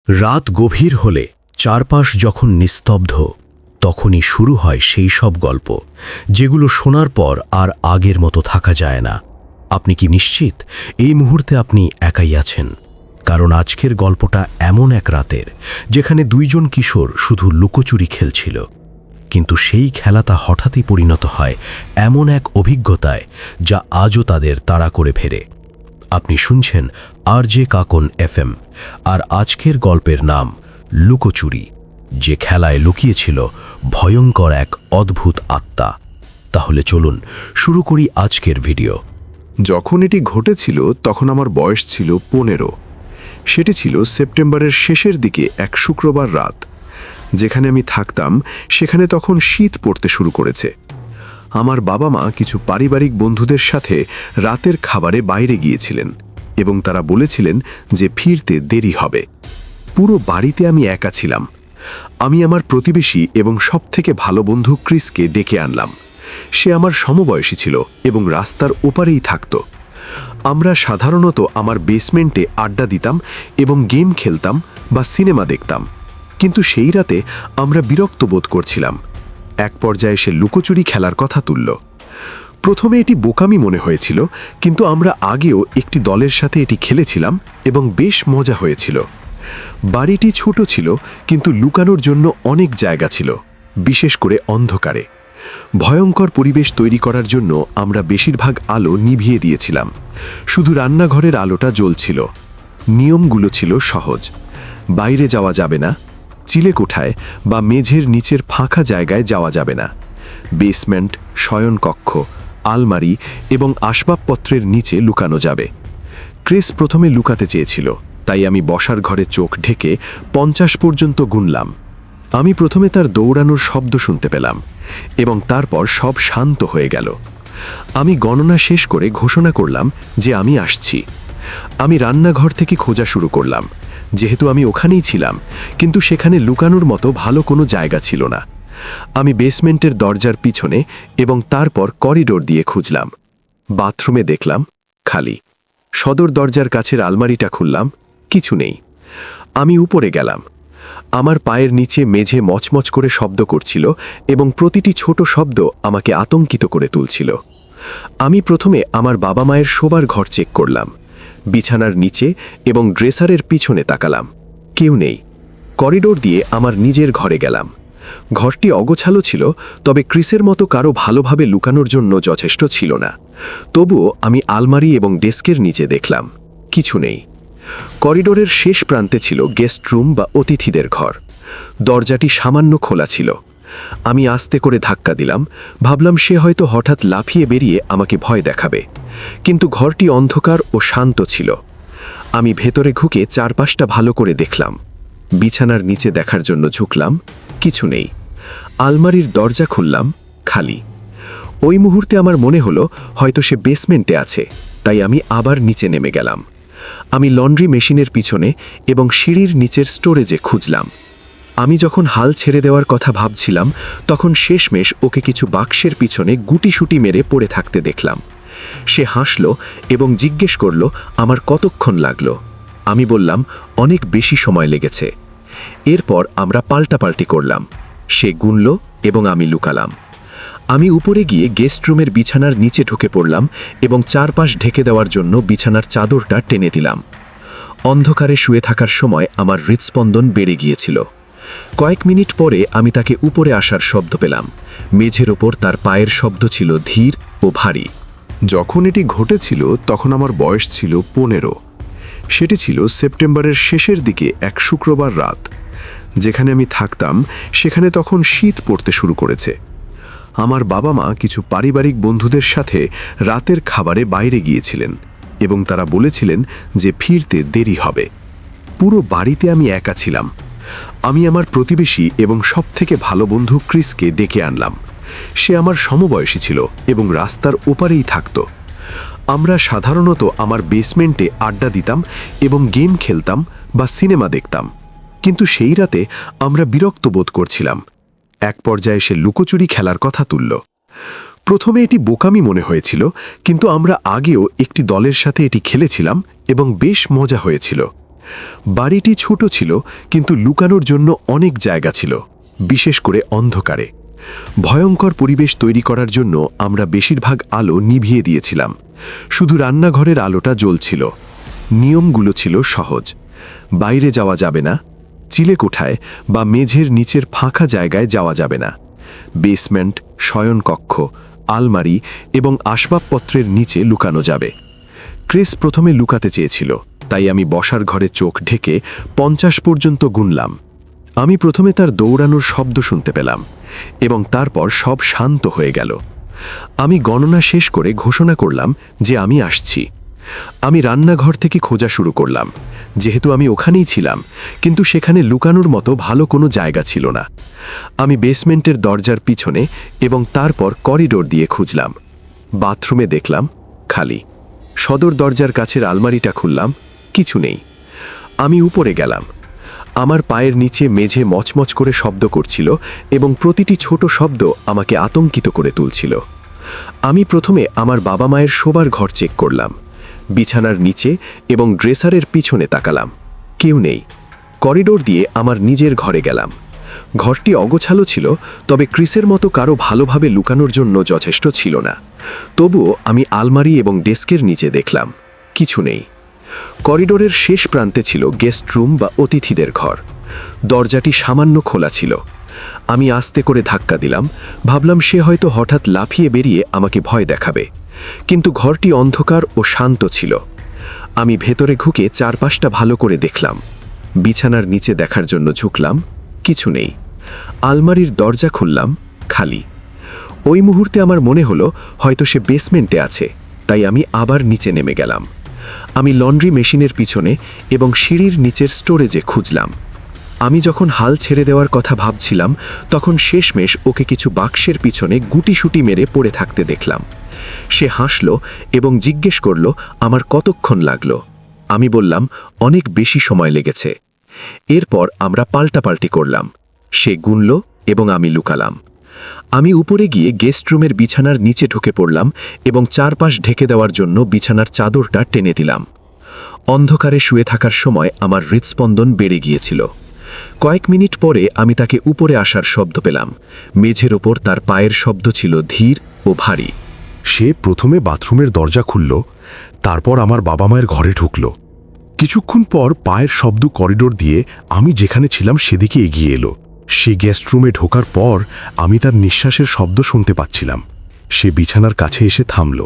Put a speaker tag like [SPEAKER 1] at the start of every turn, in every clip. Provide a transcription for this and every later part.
[SPEAKER 1] রাত গভীর হলে চারপাশ যখন নিস্তব্ধ তখনই শুরু হয় সেই সব গল্প যেগুলো শোনার পর আর আগের মতো থাকা যায় না। আপনি কি নিশ্চিত এই মুহূর্তে আপনি একাই আছেন? কারণ আজকের গল্পটা এমন এক রাতের যেখানে দুইজন কিশোর শুধু লুকোচুরি খেলছিল, কিন্তু সেই খেলাটা হঠাৎই পরিণত হয় এমন এক অভিজ্ঞতায় যা আজও তাদের তাড়া করে ফেরে। আপনি শুনছেন RJ কাকন FM, আর আজকের গল্পের নাম লুকোচুরি, যে খেলায় লুকিয়েছিল ভয়ঙ্কর এক অদ্ভুত আত্মা। তাহলে চলুন শুরু করি আজকের ভিডিও।
[SPEAKER 2] যখন এটি ঘটেছিল তখন আমার বয়স ছিল 15। সেটি ছিল সেপ্টেম্বরের শেষের দিকে এক শুক্রবার রাত। যেখানে আমি থাকতাম সেখানে তখন শীত পড়তে শুরু করেছে। আমার বাবা মা কিছু পারিবারিক বন্ধুদের সাথে রাতের খাবারে বাইরে গিয়েছিলেন এবং তারা বলেছিলেন যে ফিরতে দেরি হবে। পুরো বাড়িতে আমি একা ছিলাম। আমি আমার প্রতিবেশী এবং সবথেকে ভালো বন্ধু ক্রিসকে ডেকে আনলাম। সে আমার সমবয়সী ছিল এবং রাস্তার ওপারেই থাকত। আমরা সাধারণত আমার বেসমেন্টে আড্ডা দিতাম এবং গেম খেলতাম বা সিনেমা দেখতাম, কিন্তু সেই রাতে আমরা বিরক্ত বোধ করছিলাম। এক পর্যায়ে সে লুকোচুরি খেলার কথা তুলল। প্রথমে এটি বোকামি মনে হয়েছিল, কিন্তু আমরা আগেও একটি দলের সাথে এটি খেলেছিলাম এবং বেশ মজা হয়েছিল। বাড়িটি ছোট ছিল, কিন্তু লুকানোর জন্য অনেক জায়গা ছিল, বিশেষ করে অন্ধকারে। ভয়ঙ্কর পরিবেশ তৈরি করার জন্য আমরা বেশিরভাগ আলো নিভিয়ে দিয়েছিলাম। শুধু রান্নাঘরের আলোটা জ্বলছিল। নিয়মগুলো ছিল সহজ: বাইরে যাওয়া যাবে না, চিলেকোঠায় বা মেঝের নিচের ফাঁকা জায়গায় যাওয়া যাবে না। বেসমেন্ট, শয়নকক্ষ, আলমারি এবং আসবাবপত্রের নিচে লুকানো যাবে। ক্রিস প্রথমে লুকাতে চেয়েছিল, তাই আমি বসার ঘরে চোখ ঢেকে 50 পর্যন্ত গুনলাম। আমি প্রথমে তার দৌড়ানোর শব্দ শুনতে পেলাম এবং তারপর সব শান্ত হয়ে গেল। আমি গণনা শেষ করে ঘোষণা করলাম যে আমি আসছি। আমি রান্নাঘর থেকে খোঁজা শুরু করলাম, যেহেতু আমি ওখানেই ছিলাম, কিন্তু সেখানে লুকানোর মতো ভালো কোনো জায়গা ছিল না। আমি বেসমেন্টের দরজার পিছনে এবং তারপর করিডোর দিয়ে খুঁজলাম। বাথরুমে দেখলাম খালি। সদর দরজার কাছের আলমারিটা খুললাম, কিছু নেই। আমি উপরে গেলাম। আমার পায়ের নিচে মেঝে মচমচ করে শব্দ করছিল এবং প্রতিটি ছোট শব্দ আমাকে আতঙ্কিত করে তুলছিল। আমি প্রথমে আমার বাবা মায়ের শোবার ঘর চেক করলাম, বিছানার নিচে এবং ড্রেসারের পিছনে তাকালাম, কেউ নেই। করিডোর দিয়ে আমার নিজের ঘরে গেলাম। ঘরটি অগোছালো ছিল, তবে ক্রিসের মতো কারো ভালোভাবে লুকানোর জন্য যথেষ্ট ছিল না। তবুও আমি আলমারি এবং ডেস্কের নিচে দেখলাম, কিছু নেই। করিডোরের শেষ প্রান্তে ছিল গেস্ট রুম বা অতিথিদের ঘর। দরজাটি সামান্য খোলা ছিল। আমি আস্তে করে ধাক্কা দিলাম, ভাবলাম সে হয়তো হঠাৎ লাফিয়ে বেরিয়ে আমাকে ভয় দেখাবে, কিন্তু ঘরটি অন্ধকার ও শান্ত ছিল। আমি ভেতরে ঢুকে চারপাশটা ভালো করে দেখলাম। বিছানার নিচে দেখার জন্য ঝুঁকলাম, কিছু নেই। আলমারির দরজা খুললাম, খালি। ওই মুহূর্তে আমার মনে হলো হয়তো সে বেসমেন্টে আছে, তাই আমি আবার নিচে নেমে গেলাম। আমি লন্ড্রি মেশিনের পিছনে এবং সিঁড়ির নিচের স্টোরেজে খুঁজলাম। আমি যখন হাল ছেড়ে দেওয়ার কথা ভাবছিলাম, তখন শেষমেশ ওকে কিছু বাক্সের পিছনে গুটিসুটি মেরে পড়ে থাকতে দেখলাম। সে হাসল এবং জিজ্ঞেস করল আমার কতক্ষণ লাগলো। আমি বললাম অনেক বেশি সময় লেগেছে। এরপর আমরা পাল্টাপাল্টি করলাম। সে গুনল এবং আমি লুকালাম। আমি উপরে গিয়ে গেস্ট রুমের বিছানার নিচে ঢুকে পড়লাম এবং চারপাশ ঢেকে দেওয়ার জন্য বিছানার চাদরটা টেনে দিলাম। অন্ধকারে শুয়ে থাকার সময় আমার হৃদস্পন্দন বেড়ে গিয়েছিল। কয়েক মিনিট পরে আমি তাকে উপরে আসার শব্দ পেলাম। মেঝের ওপর তার পায়ের শব্দ ছিল ধীর ও ভারী। যখন এটি ঘটেছিল তখন আমার বয়স ছিল 15। সেটি ছিল সেপ্টেম্বরের শেষের দিকে এক শুক্রবার রাত। যেখানে আমি থাকতাম সেখানে তখন শীত পড়তে শুরু করেছে। আমার বাবা মা কিছু পারিবারিক বন্ধুদের সাথে রাতের খাবারে বাইরে গিয়েছিলেন এবং তারা বলেছিলেন যে ফিরতে দেরি হবে। পুরো বাড়িতে আমি একা ছিলাম। আমি আমার প্রতিবেশী এবং সবথেকে ভালো বন্ধু ক্রিসকে ডেকে আনলাম। সে আমার সমবয়সী ছিল এবং রাস্তার ওপারেই থাকত। আমরা সাধারণত আমার বেসমেন্টে আড্ডা দিতাম এবং গেম খেলতাম বা সিনেমা দেখতাম, কিন্তু সেই রাতে আমরা বিরক্ত বোধ করছিলাম। এক পর্যায়ে সে লুকোচুরি খেলার কথা তুলল। প্রথমে এটি বোকামি মনে হয়েছিল, কিন্তু আমরা আগেও একটি দলের সাথে এটি খেলেছিলাম এবং বেশ মজা হয়েছিল। বাড়িটি ছোট ছিল, কিন্তু লুকানোর জন্য অনেক জায়গা ছিল, বিশেষ করে অন্ধকারে। ভয়ঙ্কর পরিবেশ তৈরি করার জন্য আমরা বেশিরভাগ আলো নিভিয়ে দিয়েছিলাম, শুধু রান্নাঘরের আলোটা জ্বলছিল। নিয়মগুলো ছিল সহজ: বাইরে যাওয়া যাবে না, চিলেকোঠায় বা মেঝের নিচের ফাঁকা জায়গায় যাওয়া যাবে না, বেসমেন্ট, শয়নকক্ষ, আলমারি এবং আসবাবপত্রের নিচে লুকানো যাবে। ক্রিস প্রথমে লুকাতে চেয়েছিল, তাই আমি বসার ঘরে চোখ ঢেকে 50 পর্যন্ত গুনলাম। আমি প্রথমে তার দৌড়ানোর শব্দ শুনতে পেলাম এবং তারপর সব শান্ত হয়ে গেল। আমি গণনা শেষ করে ঘোষণা করলাম যে আমি আসছি। আমি রান্নাঘর থেকে খোঁজা শুরু করলাম, যেহেতু আমি ওখানেই ছিলাম, কিন্তু সেখানে লুকানোর মতো ভালো কোনো জায়গা ছিল না। আমি বেসমেন্টের দরজার পিছনে এবং তারপর করিডোর দিয়ে খুঁজলাম। বাথরুমে দেখলাম খালি। সদর দরজার কাছের আলমারিটা খুললাম, কিছু নেই। আমি উপরে গেলাম। আমার পায়ের নিচে মেঝে মচমচ করে শব্দ করছিল এবং প্রতিটি ছোট শব্দ আমাকে আতঙ্কিত করে তুলছিল। আমি প্রথমে আমার বাবা মায়ের শোবার ঘর চেক করলাম, বিছানার নিচে এবং ড্রেসারের পিছনে তাকালাম, কেউ নেই। করিডোর দিয়ে আমার নিজের ঘরে গেলাম। ঘরটি অগোছালো ছিল, তবে ক্রিসের মতো কারো ভালোভাবে লুকানোর জন্য যথেষ্ট ছিল না। তবুও আমি আলমারি এবং ডেস্কের নিচে দেখলাম, কিছু নেই। করিডোরের শেষ প্রান্তে ছিল গেস্ট রুম বা অতিথিদের ঘর। দরজাটি সামান্য খোলা ছিল। আমি আস্তে করে ধাক্কা দিলাম, ভাবলাম সে হয়তো হঠাৎ লাফিয়ে বেরিয়ে আমাকে ভয় দেখাবে, কিন্তু ঘরটি অন্ধকার ও শান্ত ছিল। আমি ভেতরে ঢুকে চারপাশটা ভালো করে দেখলাম। বিছানার নিচে দেখার জন্য ঝুঁকলাম, কিছু নেই। আলমারির দরজা খুললাম, খালি। ওই মুহূর্তে আমার মনে হলো হয়তো সে বেসমেন্টে আছে, তাই আমি আবার নিচে নেমে গেলাম। আমি লন্ড্রি মেশিনের পিছনে এবং সিঁড়ির নিচের স্টোরেজে খুঁজলাম। আমি যখন হাল ছেড়ে দেওয়ার কথা ভাবছিলাম, তখন শেষমেশ ওকে কিছু বাক্সের পিছনে গুটিসুটি মেরে পড়ে থাকতে দেখলাম। সে হাসল এবং জিজ্ঞেস করল আমার কতক্ষণ লাগলো। আমি বললাম অনেক বেশি সময় লেগেছে। এরপর আমরা পাল্টাপাল্টি করলাম। সে গুনল এবং আমি লুকালাম। আমি উপরে গিয়ে গেস্ট রুমের বিছানার নিচে ঢুকে পড়লাম এবং চারপাশ ঢেকে দেওয়ার জন্য বিছানার চাদরটা টেনে দিলাম। অন্ধকারে শুয়ে থাকার সময় আমার হৃৎস্পন্দন বেড়ে গিয়েছিল। কয়েক মিনিট পরে আমি তাকে উপরে আসার শব্দ পেলাম। মেঝের ওপর তার পায়ের শব্দ ছিল ধীর ও ভারী।
[SPEAKER 3] সে প্রথমে বাথরুমের দরজা খুলল, তারপর আমার বাবা মায়ের ঘরে ঢুকল। কিছুক্ষণ পর পায়ের শব্দ করিডোর দিয়ে আমি যেখানে ছিলাম সেদিকে এগিয়ে এলো। সে গেস্ট রুমে ঢোকার পর আমি তার নিঃশ্বাসের শব্দ শুনতে পাচ্ছিলাম। সে বিছানার কাছে এসে থামল।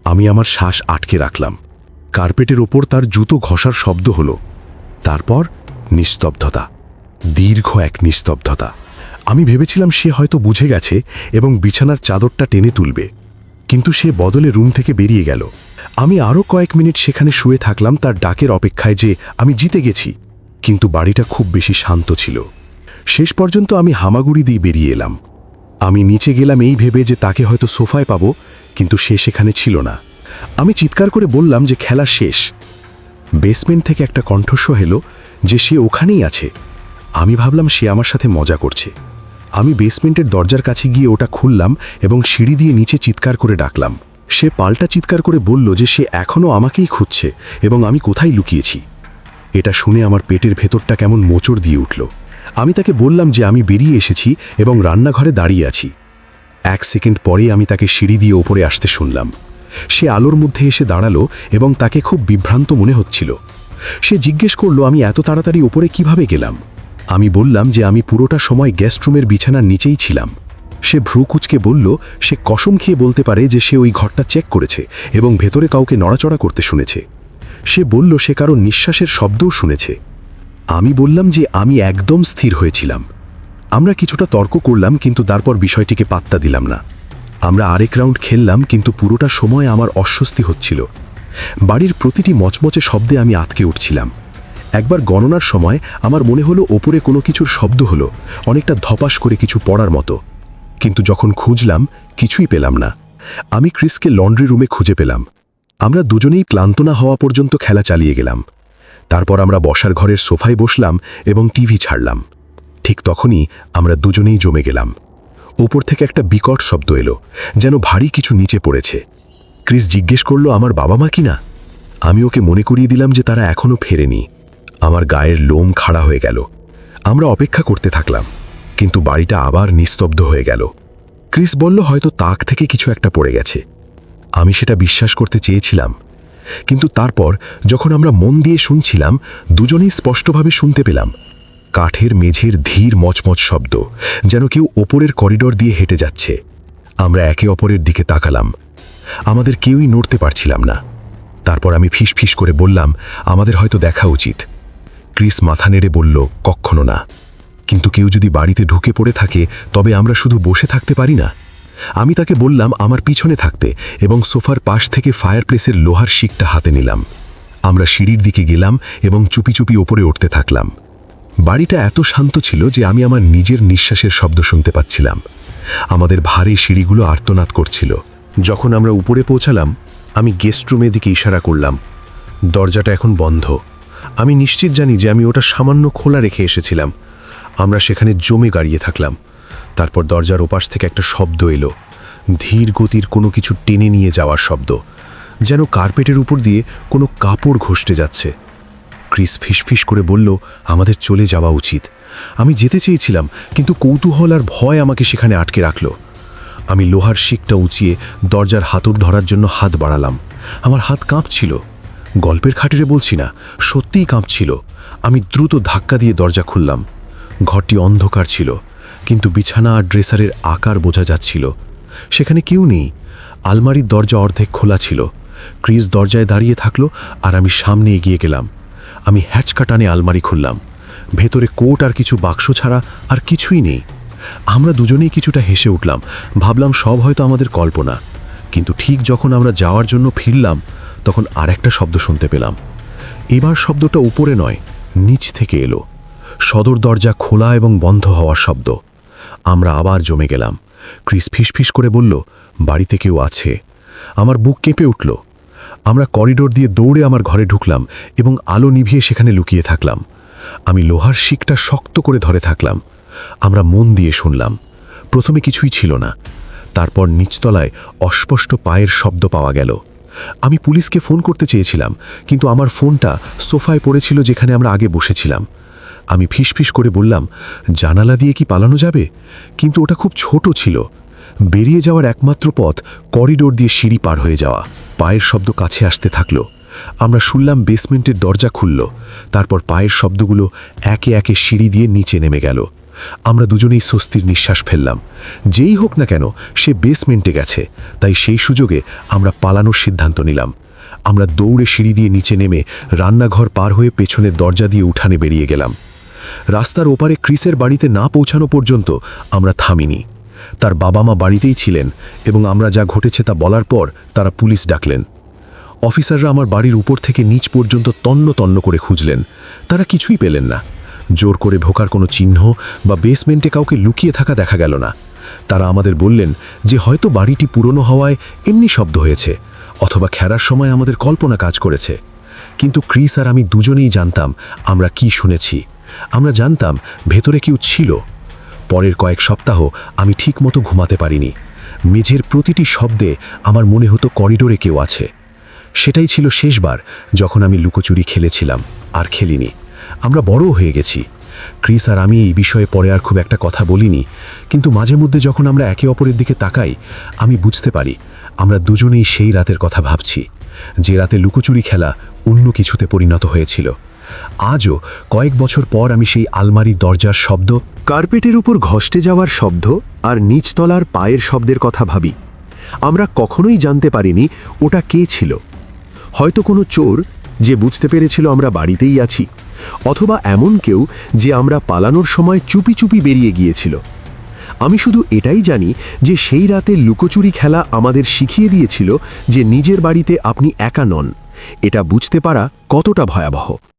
[SPEAKER 3] আমি আমার শ্বাস আটকে রাখলাম। কার্পেটের ওপর তার জুতো ঘষার শব্দ হলো। তারপর নিস্তব্ধতা, দীর্ঘ এক নিস্তব্ধতা। আমি ভেবেছিলাম সে হয়তো বুঝে গেছে এবং বিছানার চাদরটা টেনে তুলবে, কিন্তু সে বদলে রুম থেকে বেরিয়ে গেল। আমি আরও কয়েক মিনিট সেখানে শুয়ে থাকলাম তার ডাকের অপেক্ষায় যে আমি জিতে গেছি, কিন্তু বাড়িটা খুব বেশি শান্ত ছিল। শেষ পর্যন্ত আমি হামাগুড়ি দিয়ে বেরিয়ে এলাম। আমি নিচে গেলাম এই ভেবে যে তাকে হয়তো সোফায় পাবো, কিন্তু সে সেখানে ছিল না। আমি চিৎকার করে বললাম যে খেলা শেষ। বেসমেন্ট থেকে একটা কণ্ঠস্বর এলো যে সে ওখানেই আছে। আমি ভাবলাম সে আমার সাথে মজা করছে। আমি বেসমেন্টের দরজার কাছে গিয়ে ওটা খুললাম এবং সিঁড়ি দিয়ে নিচে চিৎকার করে ডাকলাম। সে পাল্টা চিৎকার করে বলল যে সে এখনও আমাকেই খুঁজছে এবং আমি কোথায় লুকিয়েছি। এটা শুনে আমার পেটের ভেতরটা কেমন মোচড় দিয়ে উঠল। আমি তাকে বললাম যে আমি বেরিয়ে এসেছি এবং রান্নাঘরে দাঁড়িয়ে আছি। 1 সেকেন্ড পরেই আমি তাকে সিঁড়ি দিয়ে ওপরে আসতে শুনলাম। সে আলোর মধ্যে এসে দাঁড়ালো এবং তাকে খুব বিভ্রান্ত মনে হচ্ছিল। সে জিজ্ঞেস করলো আমি এত তাড়াতাড়ি ওপরে কিভাবে গেলাম। আমি বললাম যে আমি পুরোটা সময় গেস্ট রুমের বিছানার নিচেই ছিলাম। সে ভ্রু কুঁচকে বলল সে কসম খেয়ে বলতে পারে যে সে ওই ঘরটা চেক করেছে এবং ভেতরে কাউকে নড়াচড়া করতে শুনেছে। সে বলল সে কারো নিঃশ্বাসের শব্দও শুনেছে। আমি বললাম যে আমি একদম স্থির হয়েছিলাম। আমরা কিছুটা তর্ক করলাম, কিন্তু তারপর বিষয়টিকে পাত্তা দিলাম না। আমরা আরেক রাউন্ড খেললাম, কিন্তু পুরোটা সময় আমার অস্বস্তি হচ্ছিল। বাড়ির প্রতিটি মচমচে শব্দে আমি আটকে উঠছিলাম। একবার গণনার সময় আমার মনে হলো ওপরে কোনো কিছুর শব্দ হলো, অনেকটা ধপাস করে কিছু পড়ার মতো। কিন্তু যখন খুঁজলাম কিছুই পেলাম না। আমি ক্রিসকে লন্ড্রি রুমে খুঁজে পেলাম। আমরা দুজনেই ক্লান্ত না হওয়া পর্যন্ত খেলা চালিয়ে গেলাম। তারপর আমরা বসার ঘরের সোফায় বসলাম এবং টিভি ছাড়লাম। ঠিক তখনই আমরা দুজনেই জমে গেলাম। ওপর থেকে একটা বিকট শব্দ এলো, যেন ভারী কিছু নিচে পড়েছে। ক্রিস জিজ্ঞেস করলো আমার বাবা মা কিনা। আমি ওকে মনে করিয়ে দিলাম যে তারা এখনও ফেরেনি। আমার গায়ের লোম খাড়া হয়ে গেল। আমরা অপেক্ষা করতে থাকলাম, কিন্তু বাড়িটা আবার নিস্তব্ধ হয়ে গেল। ক্রিস বলল হয়তো তাক থেকে কিছু একটা পড়ে গেছে। আমি সেটা বিশ্বাস করতে চেয়েছিলাম, কিন্তু তারপর যখন আমরা মন দিয়ে শুনছিলাম, দুজনেই স্পষ্টভাবে শুনতে পেলাম কাঠের মেঝের ধীর মচমচ শব্দ, যেন কেউ ওপরের করিডোর দিয়ে হেঁটে যাচ্ছে। আমরা একে অপরের দিকে তাকালাম। আমাদের কেউই নড়তে পারছিলাম না। তারপর আমি ফিসফিস করে বললাম, আমাদের হয়তো দেখা উচিত। ক্রিস মাথা নেড়ে বলল, কখনো না। কিন্তু কেউ যদি বাড়িতে ঢুকে পড়ে থাকে, তবে আমরা শুধু বসে থাকতে পারি না। আমি তাকে বললাম আমার পিছনে থাকতে এবং সোফার পাশ থেকে ফায়ারপ্লেসের লোহার শিকটা হাতে নিলাম। আমরা সিঁড়ির দিকে গেলাম এবং চুপি চুপি ওপরে উঠতে থাকলাম। বাড়িটা এত শান্ত ছিল যে আমি আমার নিজের নিঃশ্বাসের শব্দ শুনতে পাচ্ছিলাম। আমাদের ভারী সিঁড়িগুলো আর্তনাদ করছিল।
[SPEAKER 1] যখন আমরা উপরে পৌঁছালাম, আমি গেস্ট রুমের দিকে ইশারা করলাম। দরজাটা এখন বন্ধ। আমি নিশ্চিত জানি যে আমি ওটা সামান্য খোলা রেখে এসেছিলাম। আমরা সেখানে জমে দাঁড়িয়ে থাকলাম। তারপর দরজার ওপাশ থেকে একটা শব্দ এলো, ধীর গতির কোনো কিছু টেনে নিয়ে যাওয়ার শব্দ, যেন কার্পেটের উপর দিয়ে কোনো কাপড় ঘষতে যাচ্ছে। ক্রিস ফিসফিস করে বলল, আমাদের চলে যাওয়া উচিত। আমি যেতে চেয়েছিলাম, কিন্তু কৌতূহল আর ভয় আমাকে সেখানে আটকে রাখল। আমি লোহার শিকটা উঁচিয়ে দরজার হাতুড় ধরার জন্য হাত বাড়ালাম। আমার হাত কাঁপছিল। গল্পের খাতিরে বলছি না, সত্যিই কাঁপছিল। আমি দ্রুত ধাক্কা দিয়ে দরজা খুললাম। ঘরটি অন্ধকার ছিল, কিন্তু বিছানা আর ড্রেসারের আকার বোঝা যাচ্ছিল। সেখানে কেউ নেই। আলমারির দরজা অর্ধেক খোলা ছিল। ক্রিস দরজায় দাঁড়িয়ে থাকলো আর আমি সামনে এগিয়ে গেলাম। আমি হ্যাচকা টানে আলমারি খুললাম। ভেতরে কোট আর কিছু বাক্স ছাড়া আর কিছুই নেই। আমরা দুজনেই কিছুটা হেসে উঠলাম। ভাবলাম সব হয়তো আমাদের কল্পনা। কিন্তু ঠিক যখন আমরা যাওয়ার জন্য ফিরলাম, তখন আরেকটা শব্দ শুনতে পেলাম। এবার শব্দটা উপরে নয়, নিচ থেকে এলো। সদর দরজা খোলা এবং বন্ধ হওয়ার শব্দ। আমরা আবার জমে গেলাম। ক্রিস ফিসফিস করে বলল, বাড়িতে কেউ আছে। আমার বুক কেঁপে উঠল। আমরা করিডোর দিয়ে দৌড়ে আমার ঘরে ঢুকলাম এবং আলো নিভিয়ে সেখানে লুকিয়ে থাকলাম। আমি লোহার শিকটা শক্ত করে ধরে থাকলাম। আমরা মন দিয়ে শুনলাম। প্রথমে কিছুই ছিল না। তারপর নিচতলায় অস্পষ্ট পায়ের শব্দ পাওয়া গেল। আমি পুলিশকে ফোন করতে চেয়েছিলাম, কিন্তু আমার ফোনটা সোফায় পড়েছিল যেখানে আমরা আগে বসেছিলাম। আমি ফিসফিস করে বললাম, জানালা দিয়ে কি পালানো যাবে? কিন্তু ওটা খুব ছোট ছিল। বেরিয়ে যাওয়ার একমাত্র পথ করিডোর দিয়ে সিঁড়ি পার হয়ে যাওয়া। পায়ের শব্দ কাছে আসতে থাকলো। আমরা শুনলাম বেসমেন্টের দরজা খুলল। তারপর পায়ের শব্দগুলো একে একে সিঁড়ি দিয়ে নিচে নেমে গেল। আমরা দুজনেই স্বস্তির নিঃশ্বাস ফেললাম। যেই হোক না কেন, সে বেসমেন্টে গেছে, তাই সেই সুযোগে আমরা পালানোর সিদ্ধান্ত নিলাম। আমরা দৌড়ে সিঁড়ি দিয়ে নিচে নেমে রান্নাঘর পার হয়ে পেছনের দরজা দিয়ে উঠানে বেরিয়ে গেলাম। রাস্তার ওপারে ক্রিসের বাড়িতে না পৌঁছানো পর্যন্ত আমরা থামিনি। তার বাবা মা বাড়িতেই ছিলেন এবং আমরা যা ঘটেছে তা বলার পর তারা পুলিশ ডাকলেন। অফিসাররা আমার বাড়ির উপর থেকে নিচ পর্যন্ত তন্ন তন্ন করে খুঁজলেন। তারা কিছুই পেলেন না। জোর করে ঢোকার কোনো চিহ্ন বা বেসমেন্টে কাউকে লুকিয়ে থাকা দেখা গেল না। তারা আমাদের বললেন যে হয়তো বাড়িটি পুরনো হওয়ায় এমনি শব্দ হয়েছে, অথবা খেলার সময় আমাদের কল্পনা কাজ করেছে। কিন্তু ক্রিস আর আমি দুজনেই জানতাম আমরা কি শুনেছি। আমরা জানতাম ভেতরে কেউ ছিল। পরের কয়েক সপ্তাহ আমি ঠিকমতো ঘুমাতে পারিনি। মেঝের প্রতিটি শব্দে আমার মনে হতো করিডোরে কেউ আছে। সেটাই ছিল শেষবার যখন আমি লুকোচুরি খেলেছিলাম আর খেলিনি। আমরা বড়ও হয়ে গেছি। ক্রিস আর আমি এই বিষয়ে পরে আর খুব একটা কথা বলিনি, কিন্তু মাঝে মধ্যে যখন আমরা একে অপরের দিকে তাকাই, আমি বুঝতে পারি আমরা দুজনেই সেই রাতের কথা ভাবছি, যে রাতে লুকোচুরি খেলা অন্য কিছুতে পরিণত হয়েছিল। আজও কয়েক বছর পর আমি সেই আলমারির দরজার শব্দ,
[SPEAKER 2] কার্পেটের উপর ঘষ্টে যাওয়ার শব্দ আর নিচতলার পায়ের শব্দের কথা ভাবি। আমরা কখনোই জানতে পারিনি ওটা কে ছিল। হয়তো কোনো চোর যে বুঝতে পেরেছিল আমরা বাড়িতেই আছি, অথবা এমন কেউ যে আমরা পালানোর সময় চুপি চুপি বেরিয়ে গিয়েছিল। আমি শুধু এটাই জানি যে সেই রাতে লুকোচুরি খেলা আমাদের শিখিয়ে দিয়েছিল যে নিজের বাড়িতে আপনি একা নন। এটা বুঝতে পারা কতটা ভয়াবহ।